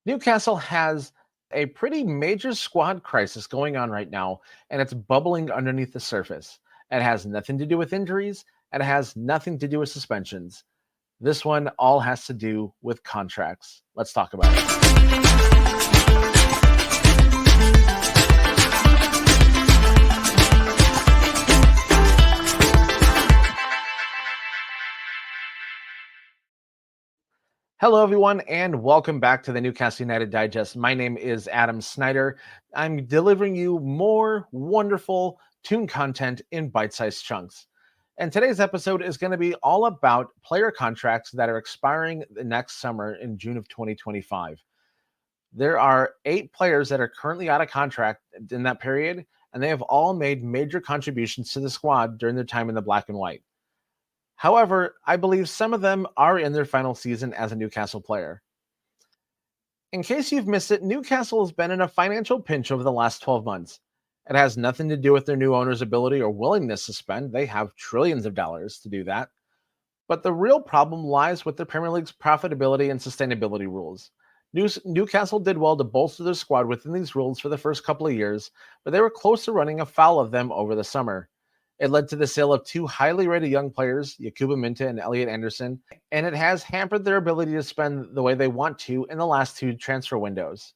Newcastle has a pretty major squad crisis going on right now, and it's bubbling underneath the surface. It has nothing to do with injuries, and it has nothing to do with suspensions. This one all has to do with contracts. Let's talk about it. Hello, everyone, and welcome back to the Newcastle United Digest. My name is Adam Snyder. I'm delivering you more wonderful Toon content in bite-sized chunks. And today's episode is going to be all about player contracts that are expiring the next summer in June of 2025. There are 8 players that are currently out of contract in that period, and they have all made major contributions to the squad during their time in the black and white. However, I believe some of them are in their final season as a Newcastle player. In case you've missed it, Newcastle has been in a financial pinch over the last 12 months. It has nothing to do with their new owner's ability or willingness to spend. They have trillions of dollars to do that. But the real problem lies with the Premier League's profitability and sustainability rules. Newcastle did well to bolster their squad within these rules for the first couple of years, but they were close to running afoul of them over the summer. It led to the sale of 2 highly rated young players, Yakuba Minta and Elliot Anderson, and it has hampered their ability to spend the way they want to in the last 2 transfer windows.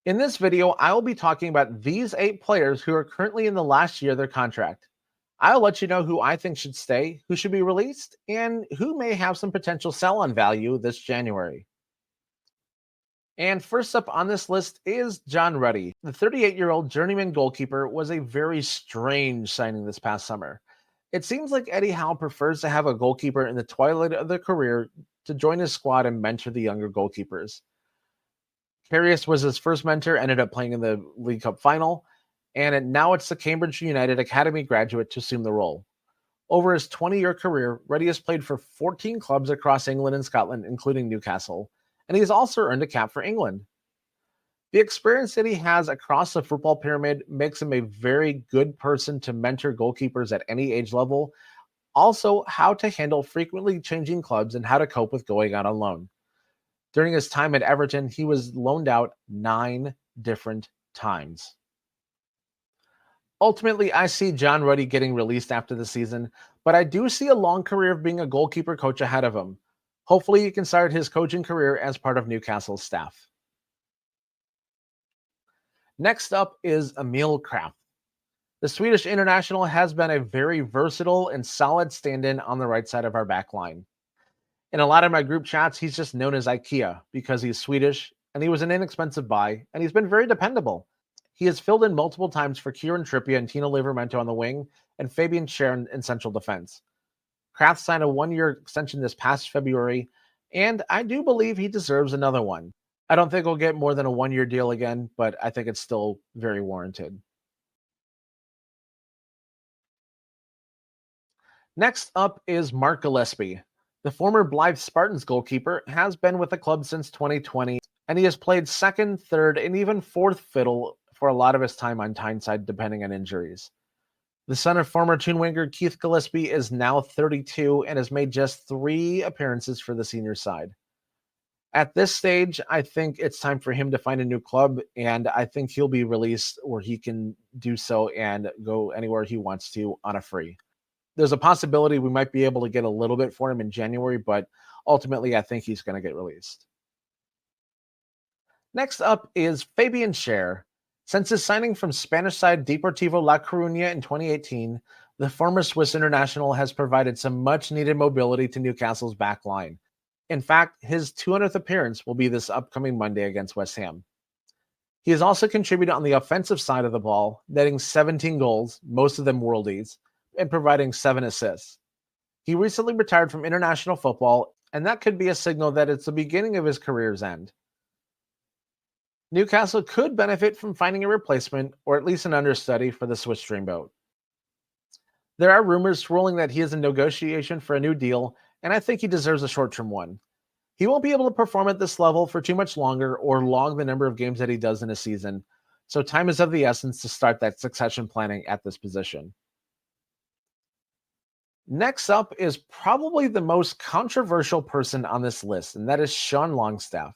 In this video, I will be talking about these 8 players who are currently in the last year of their contract. I'll let you know who I think should stay, who should be released, and who may have some potential sell-on value this January. And first up on this list is John Ruddy. The 38-year-old journeyman goalkeeper was a very strange signing this past summer. It seems like Eddie Howe prefers to have a goalkeeper in the twilight of their career to join his squad and mentor the younger goalkeepers. Karius was his first mentor, ended up playing in the League Cup final, and now it's the Cambridge United Academy graduate to assume the role. Over his 20-year career, Ruddy has played for 14 clubs across England and Scotland, including Newcastle, and he's also earned a cap for England. The experience that he has across the football pyramid makes him a very good person to mentor goalkeepers at any age level. Also, how to handle frequently changing clubs and how to cope with going out on loan. During his time at Everton, he was loaned out 9 different times. Ultimately, I see John Ruddy getting released after the season, but I do see a long career of being a goalkeeper coach ahead of him. Hopefully, he can start his coaching career as part of Newcastle's staff. Next up is Emil Kraft. The Swedish international has been a very versatile and solid stand-in on the right side of our back line. In a lot of my group chats, he's just known as IKEA because he's Swedish and he was an inexpensive buy, and he's been very dependable. He has filled in multiple times for Kieran Trippier and Tino Livramento on the wing and Fabian Schär in central defense. Kraft signed a 1-year extension this past February, and I do believe he deserves another one. I don't think he'll get more than a 1-year deal again, but I think it's still very warranted. Next up is Mark Gillespie. The former Blythe Spartans goalkeeper has been with the club since 2020, and he has played second, third, and even fourth fiddle for a lot of his time on Tyneside, depending on injuries. The son of former Toon winger Keith Gillespie is now 32 and has made just 3 appearances for the senior side. At this stage, I think it's time for him to find a new club, and I think he'll be released where he can do so and go anywhere he wants to on a free. There's a possibility we might be able to get a little bit for him in January, but ultimately I think he's going to get released. Next up is Fabian Schär. Since his signing from Spanish side Deportivo La Coruña in 2018, the former Swiss international has provided some much-needed mobility to Newcastle's back line. In fact, his 200th appearance will be this upcoming Monday against West Ham. He has also contributed on the offensive side of the ball, netting 17 goals, most of them worldies, and providing 7 assists. He recently retired from international football, and that could be a signal that it's the beginning of his career's end. Newcastle could benefit from finding a replacement, or at least an understudy, for the Swiss Dreamboat. There are rumors swirling that he is in negotiation for a new deal, and I think he deserves a short-term one. He won't be able to perform at this level for too much longer or log the number of games that he does in a season, so time is of the essence to start that succession planning at this position. Next up is probably the most controversial person on this list, and that is Sean Longstaff.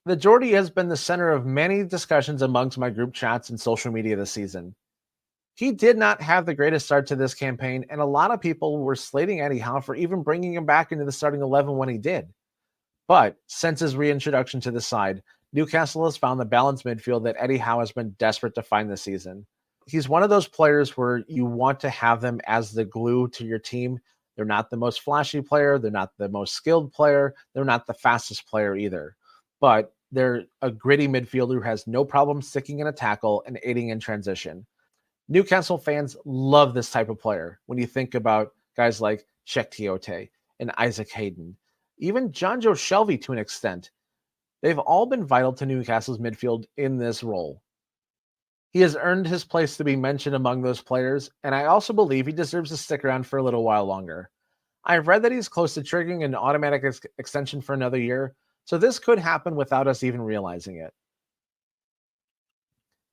The Geordie has been the center of many discussions amongst my group chats and social media this season. He did not have the greatest start to this campaign, and a lot of people were slating Eddie Howe for even bringing him back into the starting 11 when he did. But since his reintroduction to the side, Newcastle has found the balanced midfield that Eddie Howe has been desperate to find this season. He's one of those players where you want to have them as the glue to your team. They're not the most flashy player, they're not the most skilled player, they're not the fastest player either. But they're a gritty midfielder who has no problem sticking in a tackle and aiding in transition. Newcastle fans love this type of player when you think about guys like Cheick Tiote and Isaac Hayden, even John Joe Shelby to an extent. They've all been vital to Newcastle's midfield in this role. He has earned his place to be mentioned among those players, and I also believe he deserves to stick around for a little while longer. I've read that he's close to triggering an automatic extension for another year, so this could happen without us even realizing it.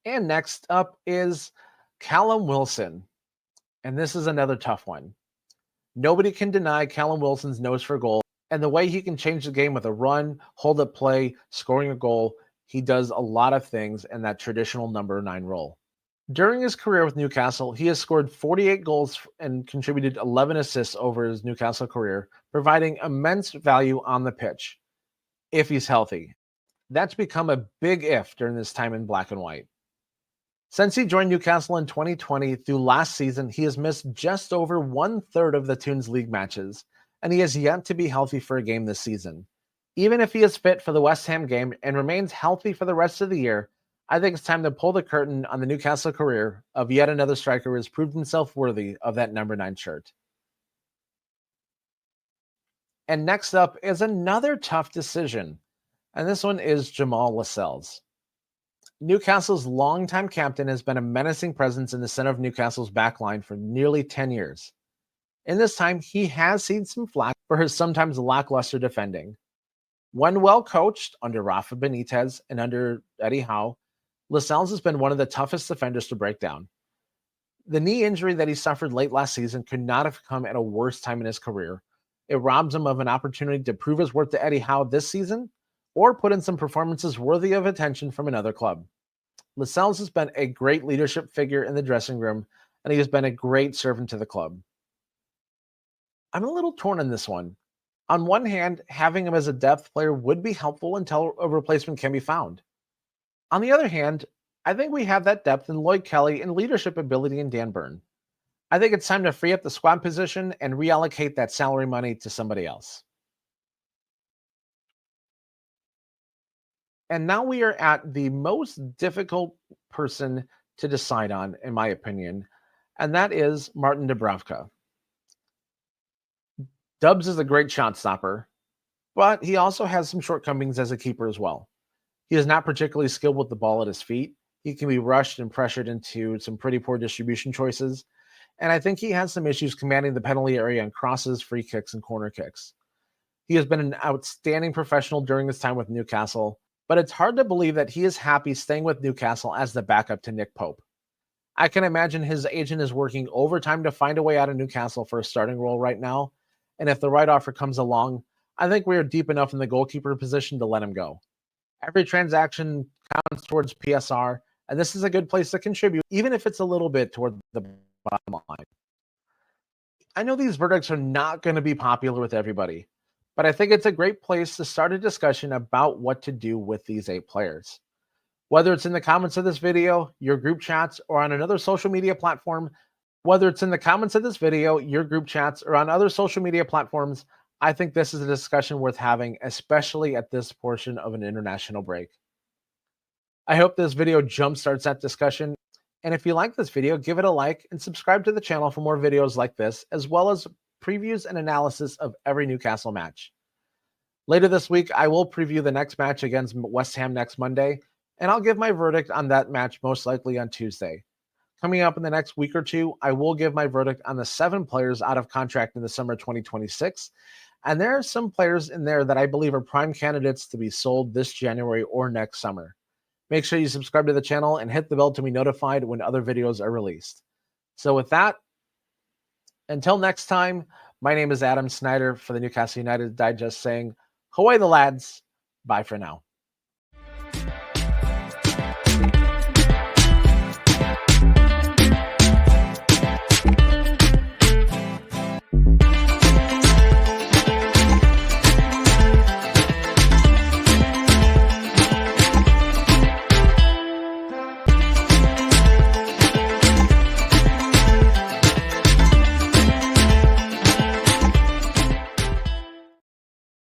And next up is Callum Wilson, and this is another tough one. Nobody can deny Callum Wilson's nose for goal, and the way he can change the game with a run, hold up play, scoring a goal. He does a lot of things in that traditional number 9 role. During his career with Newcastle, he has scored 48 goals and contributed 11 assists over his Newcastle career, providing immense value on the pitch, if he's healthy. That's become a big if during this time in black and white. Since he joined Newcastle in 2020 through last season, he has missed just over 1/3 of the Toon's league matches, and he has yet to be healthy for a game this season. Even if he is fit for the West Ham game and remains healthy for the rest of the year, I think it's time to pull the curtain on the Newcastle career of yet another striker who has proved himself worthy of that number 9 shirt. And next up is another tough decision, and this one is Jamal Lascelles. Newcastle's longtime captain has been a menacing presence in the center of Newcastle's backline for nearly 10 years. In this time, he has seen some flack for his sometimes lackluster defending. When well coached under Rafa Benitez and under Eddie Howe, Lascelles has been one of the toughest defenders to break down. The knee injury that he suffered late last season could not have come at a worse time in his career. It robs him of an opportunity to prove his worth to Eddie Howe this season or put in some performances worthy of attention from another club. Lascelles has been a great leadership figure in the dressing room, and he has been a great servant to the club. I'm a little torn on this one. On one hand, having him as a depth player would be helpful until a replacement can be found. On the other hand, I think we have that depth in Lloyd Kelly and leadership ability in Dan Burn. I think it's time to free up the squad position and reallocate that salary money to somebody else. And now we are at the most difficult person to decide on, in my opinion, and that is Martin Dubravka. Dubs is a great shot stopper, but he also has some shortcomings as a keeper as well. He is not particularly skilled with the ball at his feet. He can be rushed and pressured into some pretty poor distribution choices, and I think he has some issues commanding the penalty area on crosses, free kicks, and corner kicks. He has been an outstanding professional during his time with Newcastle, but it's hard to believe that he is happy staying with Newcastle as the backup to Nick Pope. I can imagine his agent is working overtime to find a way out of Newcastle for a starting role right now, and if the right offer comes along, I think we are deep enough in the goalkeeper position to let him go. Every transaction counts towards PSR, and this is a good place to contribute, even if it's a little bit toward the bottom line. I know these verdicts are not going to be popular with everybody, but I think it's a great place to start a discussion about what to do with these 8 players. Whether it's in the comments of this video, your group chats, or on another social media platform, I think this is a discussion worth having, especially at this portion of an international break. I hope this video jumpstarts that discussion. And if you like this video, give it a like and subscribe to the channel for more videos like this, as well as previews and analysis of every Newcastle match. Later this week, I will preview the next match against West Ham next Monday, and I'll give my verdict on that match most likely on Tuesday. Coming up in the next week or two, I will give my verdict on the 7 players out of contract in the summer 2026, and there are some players in there that I believe are prime candidates to be sold this January or next summer. Make sure you subscribe to the channel and hit the bell to be notified when other videos are released. So with that, until next time, my name is Adam Snyder for the Newcastle United Digest saying, "Ahoy the lads, bye for now."